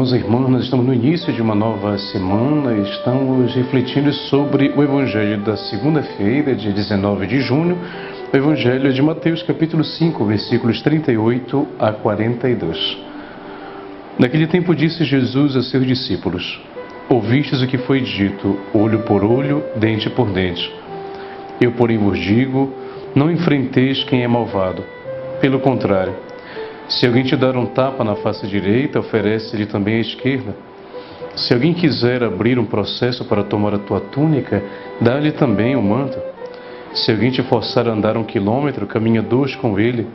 irmãos e irmãs, nós estamos no início de uma nova semana e estamos refletindo sobre o Evangelho da segunda-feira, dia 19 de junho, o Evangelho de Mateus, capítulo 5, versículos 38 a 42. Naquele tempo disse Jesus a seus discípulos: ouvistes o que foi dito, olho por olho, dente por dente. Eu, porém, vos digo, não enfrenteis quem é malvado. Pelo contrário, se alguém te dar um tapa na face direita, oferece-lhe também a esquerda. Se alguém quiser abrir um processo para tomar a tua túnica, dá-lhe também o manto. Se alguém te forçar a andar 1 quilômetro, caminha 2 com ele.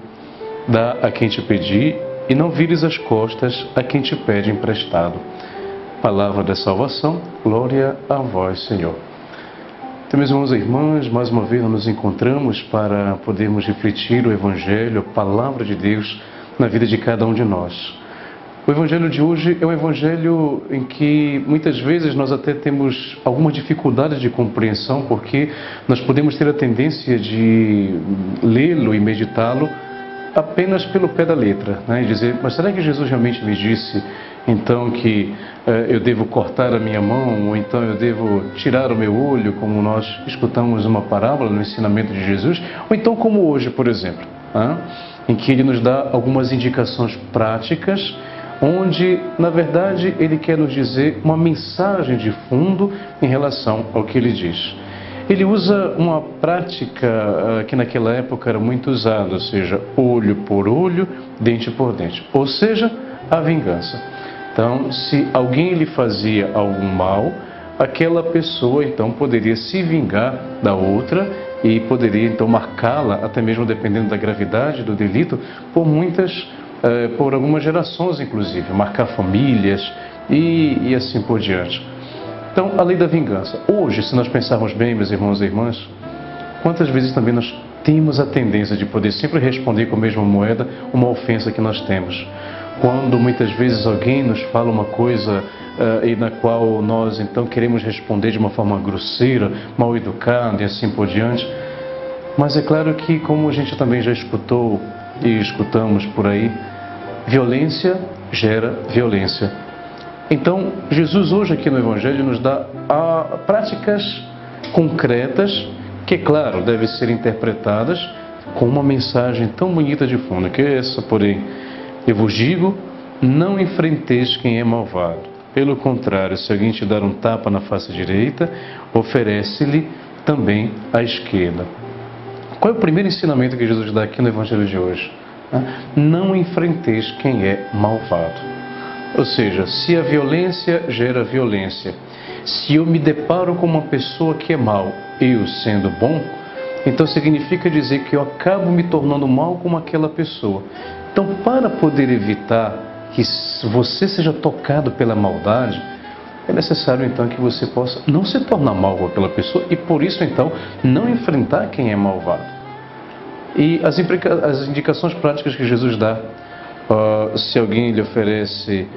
Dá a quem te pedir e não vires as costas a quem te pede emprestado. Palavra da salvação, glória a vós, Senhor. Então, meus irmãos e irmãs, mais uma vez nos encontramos para podermos refletir o Evangelho, a Palavra de Deus, na vida de cada um de nós. O Evangelho de hoje é um Evangelho em que muitas vezes nós até temos algumas dificuldades de compreensão, porque nós podemos ter a tendência de lê-lo e meditá-lo apenas pelo pé da letra, né? E dizer, mas será que Jesus realmente me disse então que eu devo cortar a minha mão, ou então eu devo tirar o meu olho, como nós escutamos uma parábola no ensinamento de Jesus, ou então como hoje, por exemplo, em que ele nos dá algumas indicações práticas, onde, na verdade, ele quer nos dizer uma mensagem de fundo em relação ao que ele diz. Ele usa uma prática que naquela época era muito usada, ou seja, olho por olho, dente por dente, ou seja, a vingança. Então, se alguém lhe fazia algum mal, aquela pessoa então poderia se vingar da outra e poderia então marcá-la, até mesmo dependendo da gravidade do delito, por algumas gerações inclusive, marcar famílias e assim por diante. Então, a lei da vingança. Hoje, se nós pensarmos bem, meus irmãos e irmãs, quantas vezes também nós temos a tendência de poder sempre responder com a mesma moeda uma ofensa que nós temos. Quando muitas vezes alguém nos fala uma coisa e na qual nós então queremos responder de uma forma grosseira, mal educada e assim por diante. Mas é claro que, como a gente também já escutou e escutamos por aí, violência gera violência. Então, Jesus hoje aqui no Evangelho nos dá práticas concretas que, claro, devem ser interpretadas com uma mensagem tão bonita de fundo, que é essa, porém: eu vos digo, não enfrenteis quem é malvado. Pelo contrário, se alguém te dar um tapa na face direita, oferece-lhe também a esquerda. Qual é o primeiro ensinamento que Jesus dá aqui no Evangelho de hoje? Não enfrenteis quem é malvado. Ou seja, se a violência gera violência, se eu me deparo com uma pessoa que é mal, eu sendo bom, então significa dizer que eu acabo me tornando mal como aquela pessoa. Então, para poder evitar que você seja tocado pela maldade, é necessário então que você possa não se tornar mal com aquela pessoa e por isso então não enfrentar quem é malvado. E as indicações práticas que Jesus dá, se alguém lhe oferece,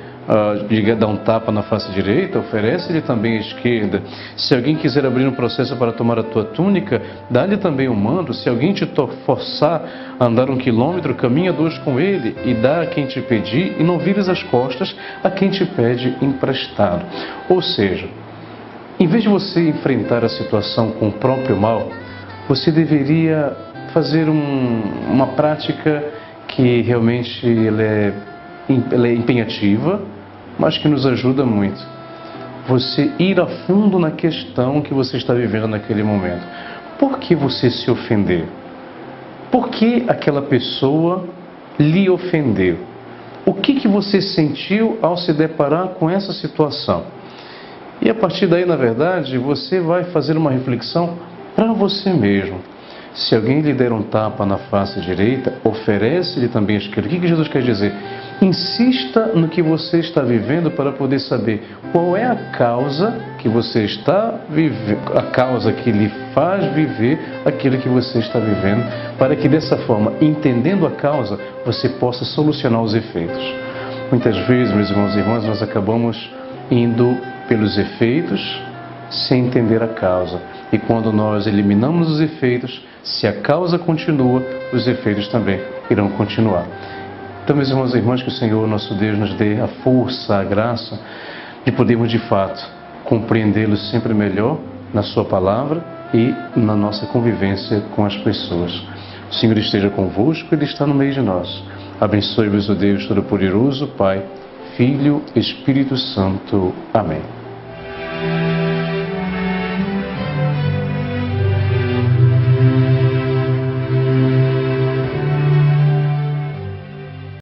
lhe dá um tapa na face direita, oferece-lhe também a esquerda. Se alguém quiser abrir um processo para tomar a tua túnica, dá-lhe também o manto. Se alguém te forçar a andar 1 quilômetro, caminha 2 com ele, e dá a quem te pedir, e não vires as costas a quem te pede emprestado. Ou seja, em vez de você enfrentar a situação com o próprio mal, você deveria fazer uma prática que realmente ela é empenhativa, mas que nos ajuda muito. Você ir a fundo na questão que você está vivendo naquele momento. Por que você se ofendeu? Por que aquela pessoa lhe ofendeu? O que você sentiu ao se deparar com essa situação? E a partir daí, na verdade, você vai fazer uma reflexão para você mesmo. Se alguém lhe der um tapa na face direita, oferece-lhe também a esquerda. O que Jesus quer dizer? Insista no que você está vivendo para poder saber qual é a causa que você está vivendo, a causa que lhe faz viver aquilo que você está vivendo, para que dessa forma, entendendo a causa, você possa solucionar os efeitos. Muitas vezes, meus irmãos e irmãs, nós acabamos indo pelos efeitos sem entender a causa. E quando nós eliminamos os efeitos, se a causa continua, os efeitos também irão continuar. Então, meus irmãos e irmãs, que o Senhor, nosso Deus, nos dê a força, a graça de podermos, de fato, compreendê-lo sempre melhor na sua palavra e na nossa convivência com as pessoas. O Senhor esteja convosco, Ele está no meio de nós. Abençoe-vos o Deus Todo-Poderoso, Pai, Filho, Espírito Santo. Amém.